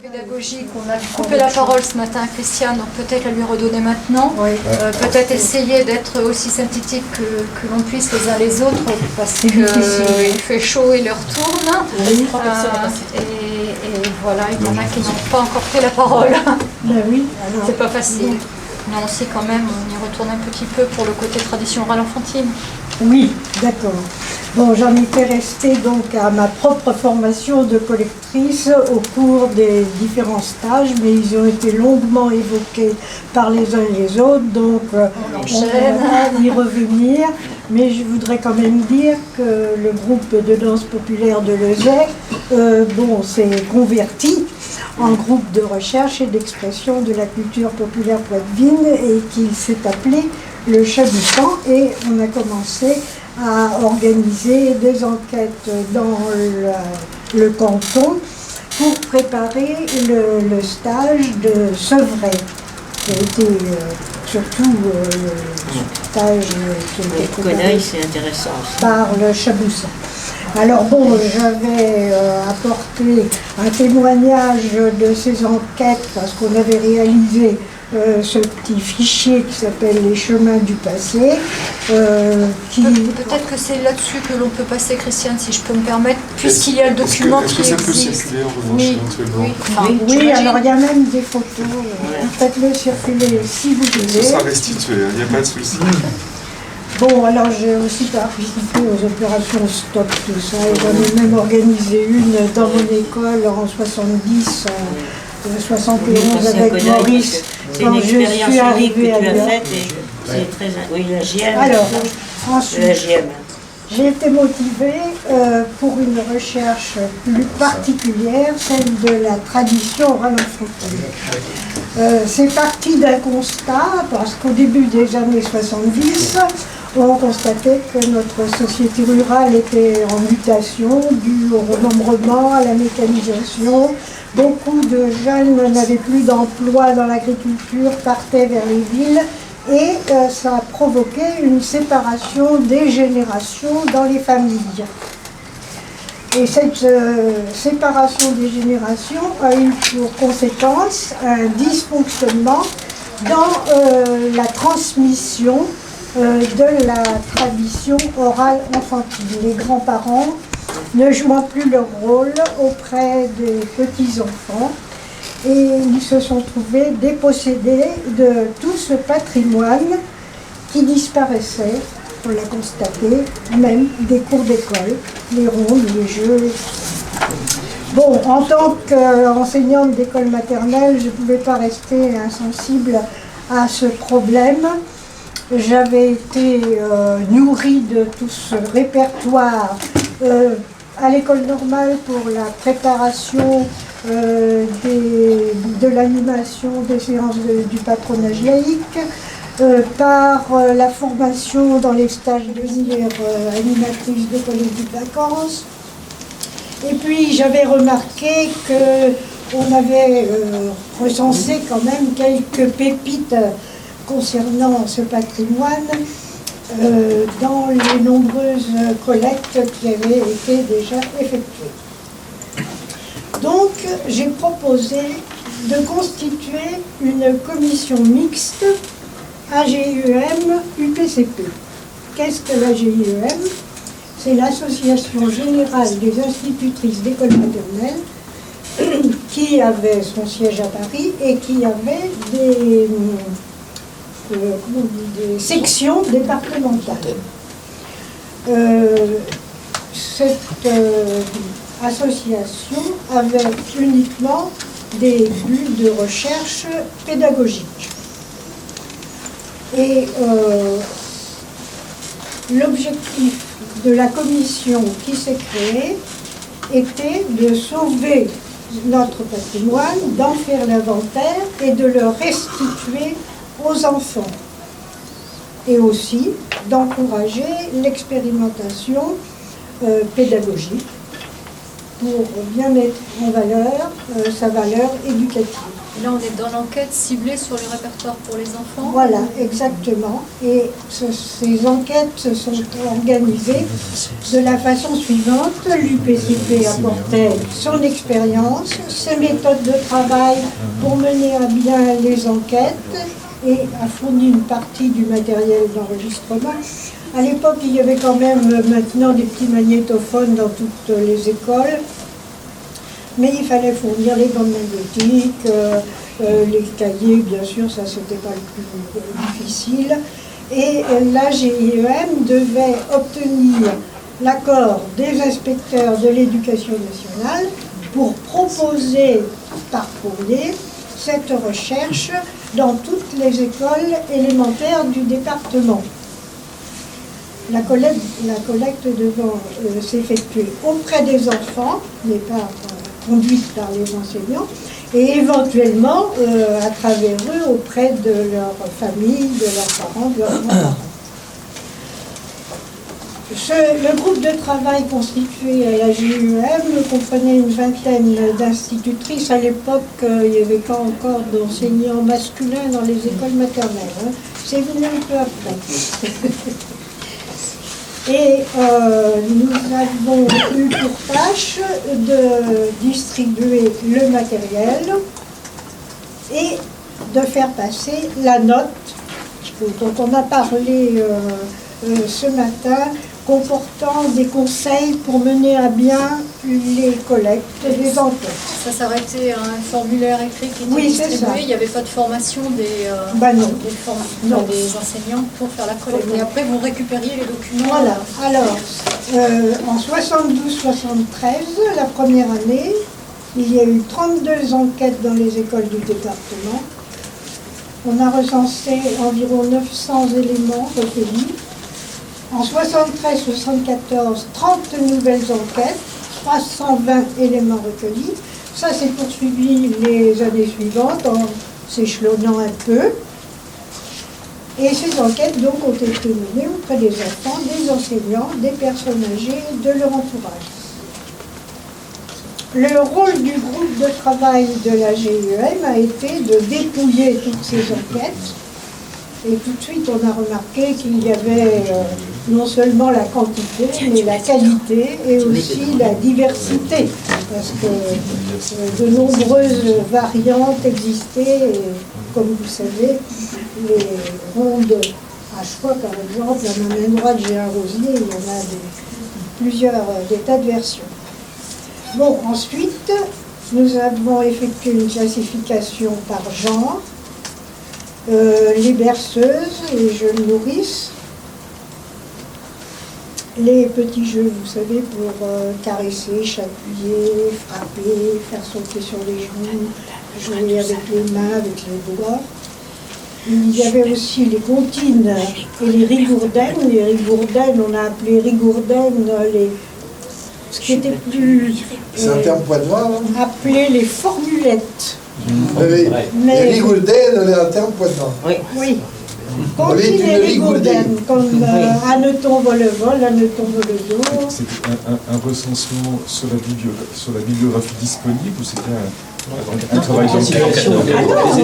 Pédagogique, on a coupé la parole ce matin à Christiane, donc peut-être la lui redonner maintenant. Oui. Peut-être essayer d'être aussi synthétique que l'on puisse les uns les autres, parce qu'il fait chaud et l'heure tourne. Oui. Et voilà, il y en a qui n'ont pas encore pris la parole. Ben oui, c'est pas facile. Mais aussi quand même, on y retourne un petit peu pour le côté tradition orale enfantine. Oui, d'accord. Bon, j'en étais restée donc à ma propre formation de collectrice au cours des différents stages, mais ils ont été longuement évoqués par les uns et les autres, donc on va y revenir. Mais je voudrais quand même dire que le groupe de danse populaire de Lezay s'est converti en groupe de recherche et d'expression de la culture populaire poitevine et qu'il s'est appelé le Chabutan, et on a commencé à organiser des enquêtes dans le canton pour préparer le stage de Sevray, qui a été surtout le stage qui a été préparé c'est intéressant aussi. Par le Chaboussin. Alors bon, j'avais apporté un témoignage de ces enquêtes parce qu'on avait réalisé ce petit fichier qui s'appelle les chemins du passé. Peut-être que c'est là-dessus que l'on peut passer, Christiane, si je peux me permettre, puisqu'il y a le document qui existe. Est-ce que ça peut circuler en revanche éventuellement? Oui, alors il y a même des photos. Faites-le circuler si vous voulez. Ce sera restitué, il n'y a pas de souci. Bon, alors j'ai aussi participé aux opérations Stop tout ça, et j'en ai même organisé une dans mon école en 70, 71 avec Maurice, quand je suis arrivée à Lyon. C'est très... Oui, la GM. Alors, ensuite, la GM. J'ai été motivée pour une recherche plus particulière, celle de la tradition orale enfantine. C'est parti d'un constat, parce qu'au début des années 70, on constatait que notre société rurale était en mutation, due au remembrement, à la mécanisation. Beaucoup de jeunes n'avaient plus d'emploi dans l'agriculture, partaient vers les villes, et ça a provoqué une séparation des générations dans les familles. Et cette séparation des générations a eu pour conséquence un dysfonctionnement dans la transmission de la tradition orale enfantine. Les grands-parents ne jouant plus leur rôle auprès des petits-enfants, et ils se sont trouvés dépossédés de tout ce patrimoine qui disparaissait, on l'a constaté, même des cours d'école, les rondes, les jeux. Bon, en tant qu'enseignante d'école maternelle, je ne pouvais pas rester insensible à ce problème. J'avais été nourrie de tout ce répertoire à l'école normale pour la préparation de l'animation des séances du patronage laïque, par la formation dans les stages de devenir animatrice de colonies de vacances. Et puis j'avais remarqué qu'on avait recensé quand même quelques pépites concernant ce patrimoine dans les nombreuses collectes qui avaient été déjà effectuées. Donc j'ai proposé de constituer une commission mixte AGUEM-UPCP. Qu'est-ce que l'AGUEM? C'est l'Association Générale des Institutrices d'École Maternelle qui avait son siège à Paris et qui avait des sections départementales. Cette association avait uniquement des buts de recherche pédagogique. Et l'objectif de la commission qui s'est créée était de sauver notre patrimoine, d'en faire l'inventaire et de le restituer aux enfants. Et aussi d'encourager l'expérimentation pédagogique pour bien mettre en valeur sa valeur éducative. Et là, on est dans l'enquête ciblée sur le répertoire pour les enfants. Voilà, exactement. Et ces enquêtes se sont organisées de la façon suivante. L'UPCP apportait son expérience, ses méthodes de travail pour mener à bien les enquêtes et a fourni une partie du matériel d'enregistrement. À l'époque, il y avait quand même maintenant des petits magnétophones dans toutes les écoles, mais il fallait fournir les bandes magnétiques, les cahiers, bien sûr, ça c'était pas le plus difficile. Et la GIEM devait obtenir l'accord des inspecteurs de l'éducation nationale pour proposer par courrier cette recherche dans toutes les écoles élémentaires du département. La collecte devant s'effectuer auprès des enfants, n'est pas conduite par les enseignants, et éventuellement, à travers eux, auprès de leur famille, de leurs parents, de leurs grands-parents. Le groupe de travail constitué à la GIEM comprenait une vingtaine d'institutrices. À l'époque, il n'y avait pas encore d'enseignants masculins dans les écoles maternelles. Hein. C'est venu un peu après. Et nous avons eu pour tâche de distribuer le matériel et de faire passer la note dont on a parlé ce matin, comportant des conseils pour mener à bien les collectes des enquêtes. Ça aurait été un formulaire écrit qui était distribué, il n'y avait pas de formation des enseignants pour faire la collecte. Et après, vous récupériez les documents. Voilà. Alors, en 72-73, la première année, il y a eu 32 enquêtes dans les écoles du département. On a recensé environ 900 éléments recueillis. En 73-74, 30 nouvelles enquêtes, 320 éléments recueillis. Ça s'est poursuivi les années suivantes en s'échelonnant un peu. Et ces enquêtes donc ont été menées auprès des enfants, des enseignants, des personnes âgées et de leur entourage. Le rôle du groupe de travail de la GIEM a été de dépouiller toutes ces enquêtes. Et tout de suite, on a remarqué qu'il y avait non seulement la quantité, mais la qualité et aussi la diversité. Parce que de nombreuses variantes existaient. Et, comme vous savez, les rondes à choix, par exemple, à ma main droite, j'ai un rosier, il y en a des tas de versions. Bon, ensuite, nous avons effectué une classification par genre. Les berceuses, les jeunes nourrices, les petits jeux, vous savez, pour caresser, chatouiller, frapper, faire sauter sur les genoux, jouer avec les mains, avec les doigts. Il y avait aussi les comptines et les rigourdaines. Les rigourdaines, on a appelé rigourdaines ce qui était plus c'est un terme poitevin, appelé les formulettes. Oui. Mais les rigourdaines, c'est un terme poitevin. Oui. Comptines et rigourdaines, comme Hanneton vol-vol, Hanneton vol-dos. C'était un recensement sur la bibliographie disponible ou c'était un travail d'enquête?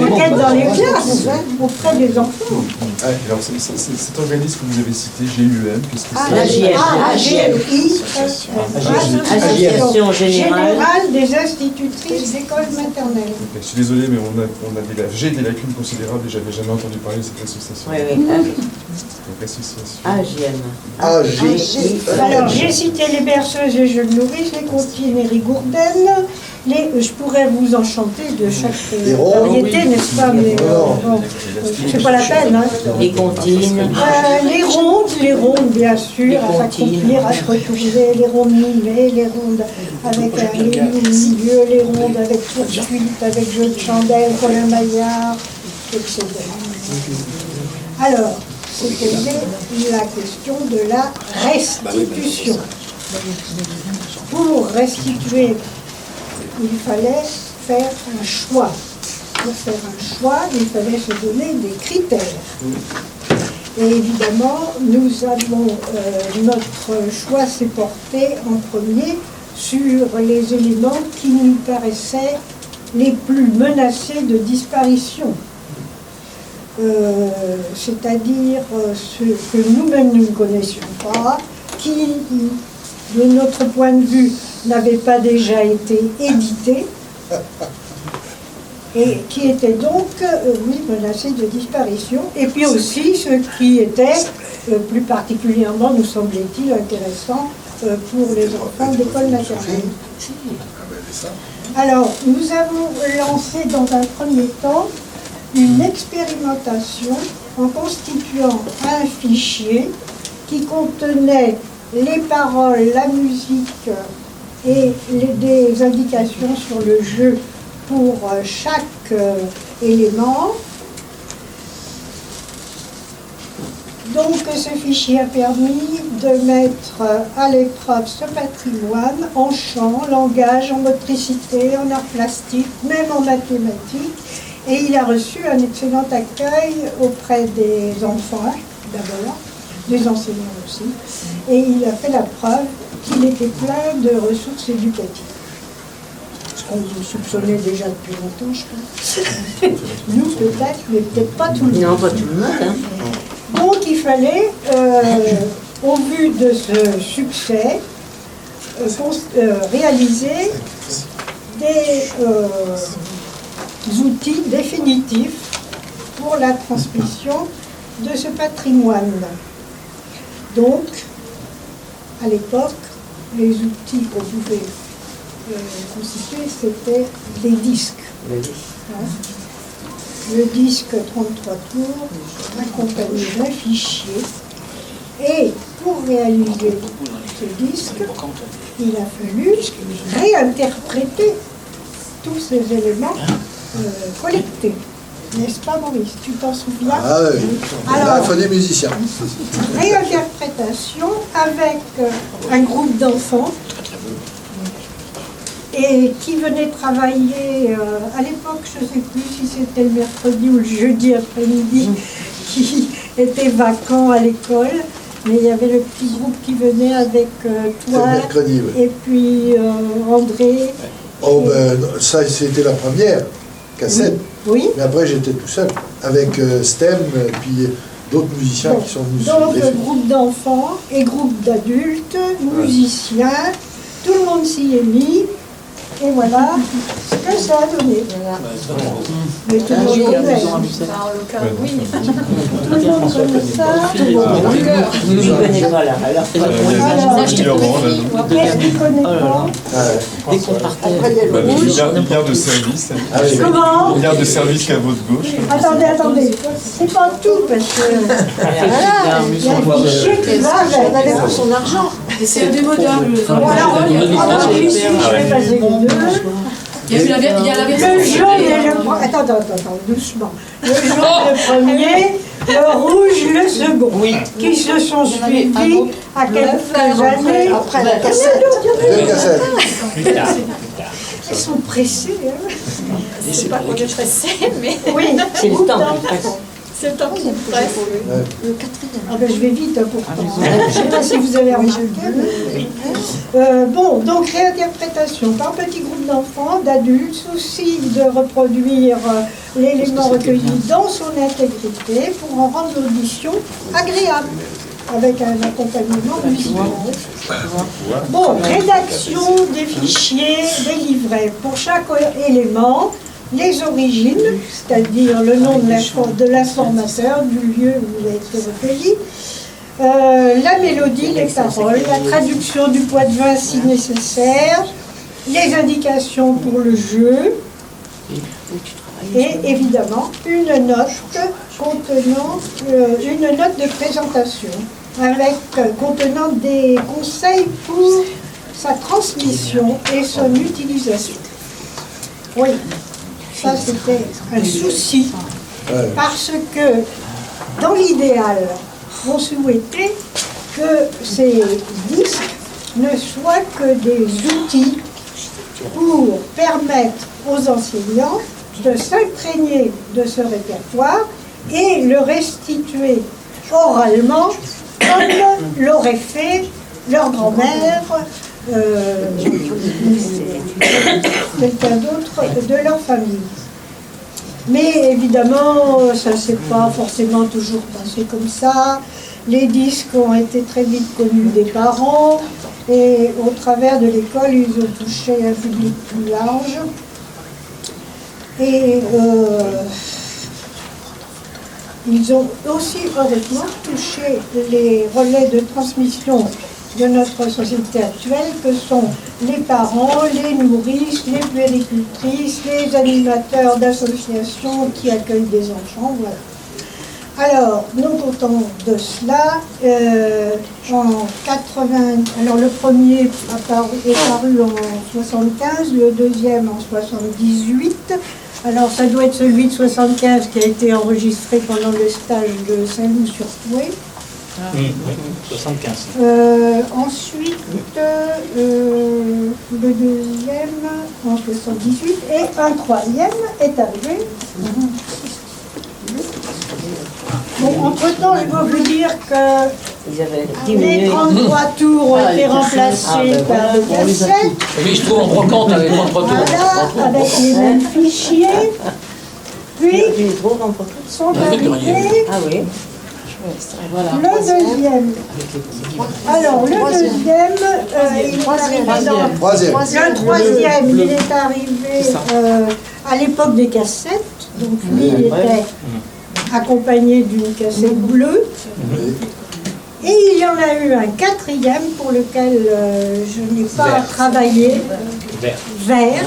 Enquête dans les classes, auprès des enfants. Alors cet organisme que vous avez cité, GIEM, qu'est-ce que c'est? Association générale des institutrices d'écoles maternelles. Je suis désolé, mais j'ai des lacunes considérables et j'avais jamais entendu parler de cette association. Donc association. Alors j'ai cité les berceuses et jeunes nourrices, les comptines et rigourdaines. Je pourrais vous enchanter de chaque variété, n'est-ce pas? Mais c'est pas la peine. Hein. Les comptines. Les rondes, bien sûr, à s'accomplir, à se retourner, les rondes mimées, les rondes avec un ligne au milieu, les rondes avec poursuite, avec jeu de chandelle, Colin Maillard, etc. Alors, c'était la question de la restitution. Pour restituer, il fallait faire un choix. Pour faire un choix, il fallait se donner des critères. Et évidemment, notre choix s'est porté en premier sur les éléments qui nous paraissaient les plus menacés de disparition. C'est-à-dire ceux que nous-mêmes nous ne connaissions pas, qui, de notre point de vue, n'avaient pas déjà été édités, et qui étaient donc, oui, menacés de disparition, et puis aussi ceux qui étaient, plus particulièrement, nous semblait-il, intéressants pour les enfants d'école maternelle. Alors, nous avons lancé dans un premier temps une expérimentation en constituant un fichier qui contenait les paroles, la musique et des indications sur le jeu pour chaque élément. Donc ce fichier a permis de mettre à l'épreuve ce patrimoine en chant, langage, en motricité, en arts plastiques, même en mathématiques. Et il a reçu un excellent accueil auprès des enfants, d'abord, des enseignants aussi. Et il a fait la preuve qu'il était plein de ressources éducatives. Ce qu'on vous soupçonnait déjà depuis longtemps, je pense. Nous peut-être, mais peut-être pas tout le monde. Non, pas tout le monde. Hein. Donc il fallait, au vu de ce succès, réaliser des outils définitifs pour la transmission de ce patrimoine. Donc, à l'époque, les outils qu'on pouvait constituer, c'était des disques. Hein. Le disque 33 tours accompagné d'un fichier. Et pour réaliser ce disque, il a fallu réinterpréter tous ces éléments collectés. N'est-ce pas, Maurice? Tu t'en souviens? Ah oui. Alors, il faut des musiciens. Réinterprétation avec un groupe d'enfants et qui venait travailler, à l'époque, je ne sais plus si c'était le mercredi ou le jeudi après-midi, qui était vacant à l'école, mais il y avait le petit groupe qui venait avec toi mercredi, oui. Et puis André. Oh ben, ça c'était la première cassette. Oui. Mais après j'étais tout seul, avec STEM, puis d'autres musiciens qui sont venus. Donc groupe d'enfants et groupe d'adultes, musiciens, tout le monde s'y est mis. Et voilà ce que ça a donné. Mais tout le monde connaît. Oui. Tout le monde connaît ça. Je ne connais pas là. Alors, qu'est-ce qu'il connaît pas? dès qu'on partait. Il y a de service. Comment? Il y a de service qui est à votre gauche. Attendez. C'est pas tout parce que. Voilà, il y a un fichier qui va avec. On avait pour son argent. C'est un démodable. Ici, je vais passer les deux. Il y a la version. Le jaune est le premier. Attends, doucement. Le jaune le premier, le rouge le second. Oui. Qui se sont suivis à quelques années après la cassette. Deux cassettes. Ils sont pressés. Hein. C'est pas qu'on est pressé, mais Oui, C'est le temps qui presse. c'est le temps qui presse. Le quatrième. Ah ben, je vais vite pourtant. Je ne sais pas si vous avez remarqué. Bon, donc réinterprétation par petit groupe d'enfants, d'adultes, souci de reproduire l'élément recueilli dans son intégrité pour en rendre l'audition agréable, avec un accompagnement musical. Bon, rédaction des fichiers, des livrets. Pour chaque élément, les origines, c'est-à-dire le nom de l'informateur, du lieu où il a été recueilli, la mélodie, les paroles, la traduction du poids de vin si nécessaire, les indications pour le jeu, et évidemment une note contenant une note de présentation, contenant des conseils pour sa transmission et son utilisation. Oui. Ça, c'était un souci, parce que, dans l'idéal, on souhaitait que ces disques ne soient que des outils pour permettre aux enseignants de s'imprégner de ce répertoire et le restituer oralement comme l'aurait fait leur grand-mère, quelqu'un d'autre de leur famille. Mais évidemment, ça ne s'est pas forcément toujours passé comme ça. Les disques ont été très vite connus des parents et au travers de l'école, ils ont touché un public plus large. Et ils ont aussi heureusement touché les relais de transmission de notre société actuelle que sont les parents, les nourrices, les puéricultrices, les animateurs d'associations qui accueillent des enfants. Voilà. Alors, nous comptons de cela. En 80, alors le premier est paru en 75, le deuxième en 78. Alors ça doit être celui de 75 qui a été enregistré pendant le stage de Saint-Loup-sur-Fouet. Oui, 75. Ensuite, le deuxième en 78 et un troisième est arrivé. Bon, entre-temps, je dois vous dire que les 33 tours ont été remplacés par des cassettes. Oui, je trouve en brocante avec 33 tours. Voilà, avec les mêmes fichiers. Puis, sont arrivés Ah oui. le deuxième. Alors, le deuxième, il est arrivé dans... Troisième. Le troisième, il est arrivé à l'époque des cassettes. Donc, lui, il était accompagné d'une cassette bleue. Et il y en a eu un quatrième pour lequel je n'ai pas travaillé, vert,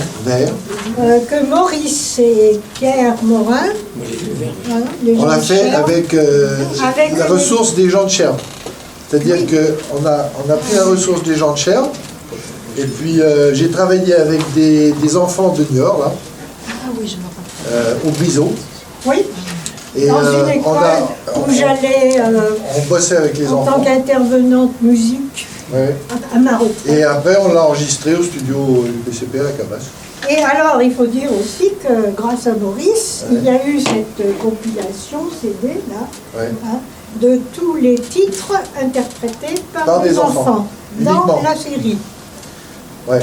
que Maurice et Pierre Morin, voilà, on l'a fait avec la ressource des gens de Cherbourg. C'est-à-dire qu'on a pris la ressource des gens de Cherbourg, et puis j'ai travaillé avec des enfants de Niort, là, au Biseau. Oui. Et dans une école où j'allais on bossait avec les en enfants. tant qu'intervenante musique à ma retraite. Et après, on l'a enregistré au studio du PCP à la Cabasse. Et alors, il faut dire aussi que grâce à Maurice, il y a eu cette compilation CD là, de tous les titres interprétés par des enfants dans la série. Ouais.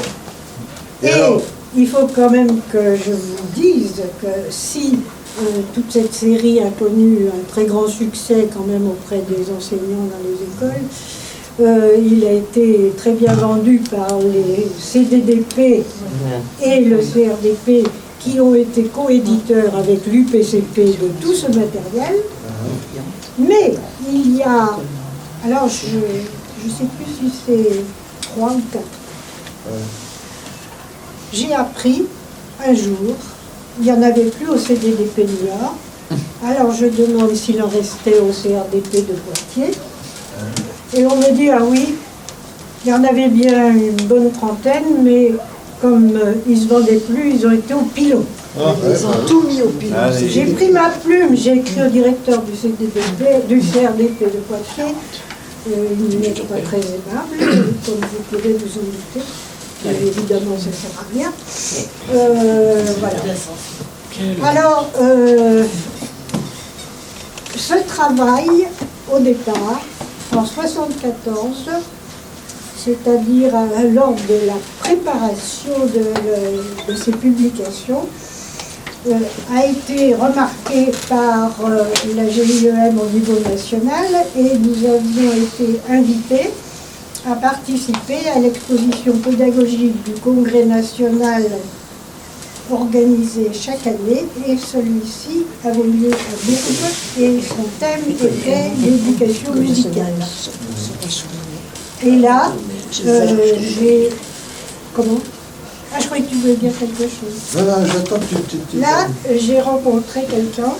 Et alors, il faut quand même que je vous dise que si toute cette série a connu un très grand succès quand même auprès des enseignants dans les écoles, il a été très bien vendu par les CDDP et le CRDP qui ont été coéditeurs avec l'UPCP de tout ce matériel. Mais il y a, alors je ne sais plus si c'est 3 ou 4, j'ai appris un jour, il n'y en avait plus au CDDP de Niort, alors je demande s'il en restait au CRDP de Poitiers, et on me dit, ah oui, il y en avait bien une bonne trentaine, mais comme ils ne se vendaient plus, ils ont été au pilon. Ils ont tout mis au pilon. J'ai pris ma plume, j'ai écrit au directeur du CRDP de Poitiers, il n'est pas très aimable, comme vous pouvez vous en douter. Évidemment, ça ne sert à rien. Voilà. Alors, ce travail, au départ, en 1974, c'est-à-dire lors de la préparation de ces publications, a été remarqué par la GIEM au niveau national et nous avions été invités à participer à l'exposition pédagogique du Congrès national organisé chaque année, et celui-ci avait lieu à Bourges et son thème était l'éducation musicale. Et là, j'ai... Comment ? Ah, je croyais que tu voulais dire quelque chose. Non, j'attends que tu... Là, j'ai rencontré quelqu'un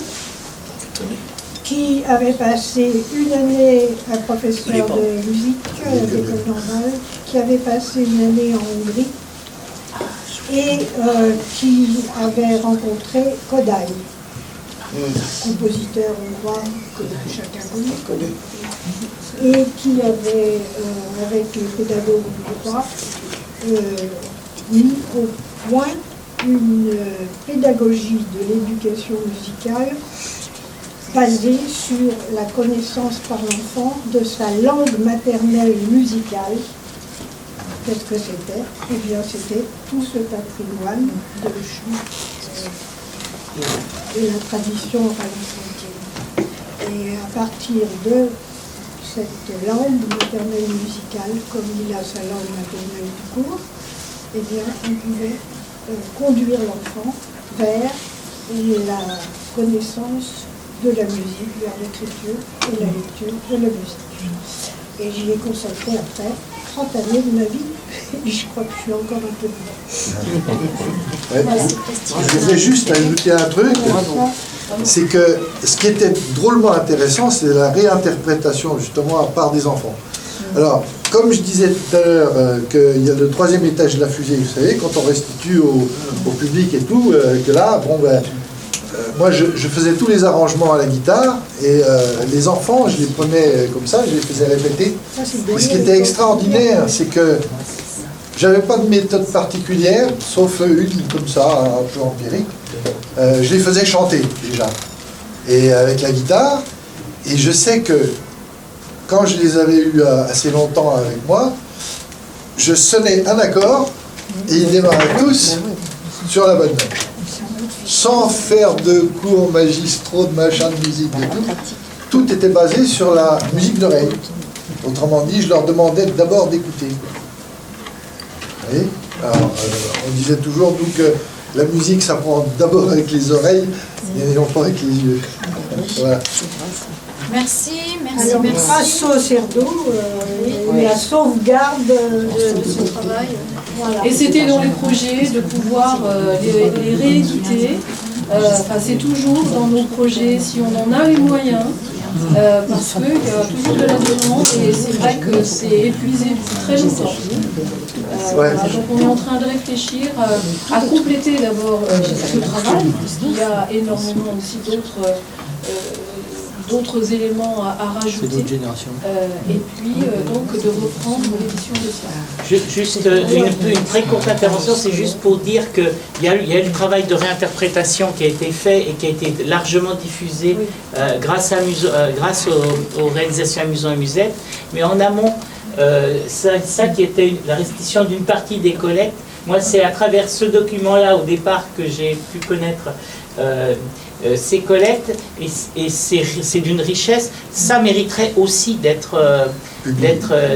qui avait passé une année, un professeur de musique à l'école normale, qui avait passé une année en Hongrie et qui avait rencontré Kodály, compositeur hongrois que chacun connaît, et qui avait, avec les pédagogues du droit, mis au point une pédagogie de l'éducation musicale basée sur la connaissance par l'enfant de sa langue maternelle musicale qu'est-ce que c'était? Eh bien, c'était tout ce patrimoine de chant et la tradition orale-enfantine. Et à partir de cette langue maternelle musicale, comme il a sa langue maternelle du cours, eh bien, on pouvait conduire l'enfant vers la connaissance de la musique, vers l'écriture et la lecture de la musique. Et j'y ai consacré après 30 années de ma vie, et je crois que je suis encore un peu dedans. Ouais. Je voudrais juste ajouter un truc, c'est que ce qui était drôlement intéressant, c'est la réinterprétation justement par des enfants. Alors, comme je disais tout à l'heure, qu'il y a le 3e étage de la fusée, vous savez, quand on restitue au public et tout, que là, bon ben, moi je faisais tous les arrangements à la guitare, et les enfants, je les prenais comme ça, je les faisais répéter. Et ce qui était extraordinaire, c'est que j'avais pas de méthode particulière, sauf une comme ça, un peu empirique. Je les faisais chanter déjà, et avec la guitare, et je sais que quand je les avais eus assez longtemps avec moi, je sonnais un accord, et ils démarraient tous sur la bonne note. Sans faire de cours magistraux, de machin de musique, de tout. Tout était basé sur la musique d'oreille. Autrement dit, je leur demandais d'abord d'écouter. Vous voyez? Alors, on disait toujours nous, que la musique s'apprend d'abord avec les oreilles et non pas avec les yeux. Voilà. Merci, Alors, grâce au CERDO, la sauvegarde de ce travail. Voilà. Et c'était dans les projets de pouvoir les rééditer. Enfin, c'est toujours dans nos projets, si on en a les moyens, parce qu'il y a toujours de la demande et c'est vrai que c'est épuisé depuis très longtemps. Voilà, donc on est en train de réfléchir à compléter d'abord ce travail, puisqu'il y a énormément aussi d'autres éléments à rajouter. Et puis donc de reprendre l'édition de ça. Juste une très courte intervention, c'est juste pour dire qu'il y a eu le travail de réinterprétation qui a été fait et qui a été largement diffusé grâce aux réalisations Amusant et Musette. Mais en amont, ça qui était la restitution d'une partie des collectes, moi c'est à travers ce document-là au départ que j'ai pu connaître ces collectes, et c'est d'une richesse. Ça mériterait aussi d'être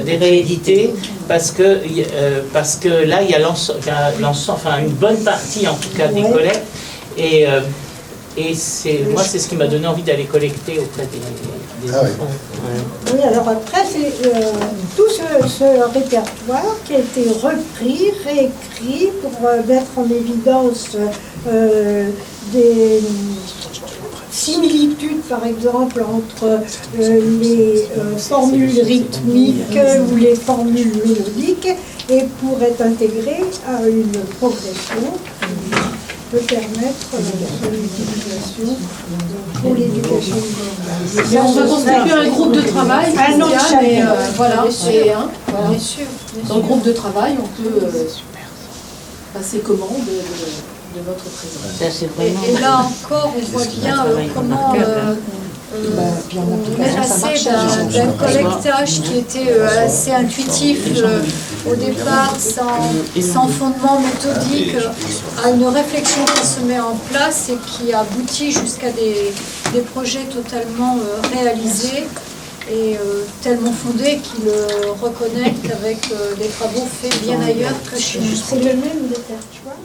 réédité, parce que là il y a enfin une bonne partie en tout cas des collectes, et moi c'est ce qui m'a donné envie d'aller collecter auprès des enfants. Oui, alors après c'est tout ce répertoire qui a été repris, réécrit pour mettre en évidence des similitudes, par exemple, entre les formules rythmiques ou les formules mélodiques, et pour être intégré à une progression qui peut permettre son utilisation pour l'éducation. Mais on va constituer un groupe de travail, voilà, Bien sûr. dans le groupe de travail, on peut passer commande de votre présence. Et là encore, on voit bien comment on est passé d'un collectage qui était assez intuitif au départ, sans fondement méthodique, à une réflexion qui se met en place et qui aboutit jusqu'à des projets totalement réalisés et tellement fondés qu'ils reconnectent avec des travaux faits bien ailleurs que chez nous. C'est le même répertoire.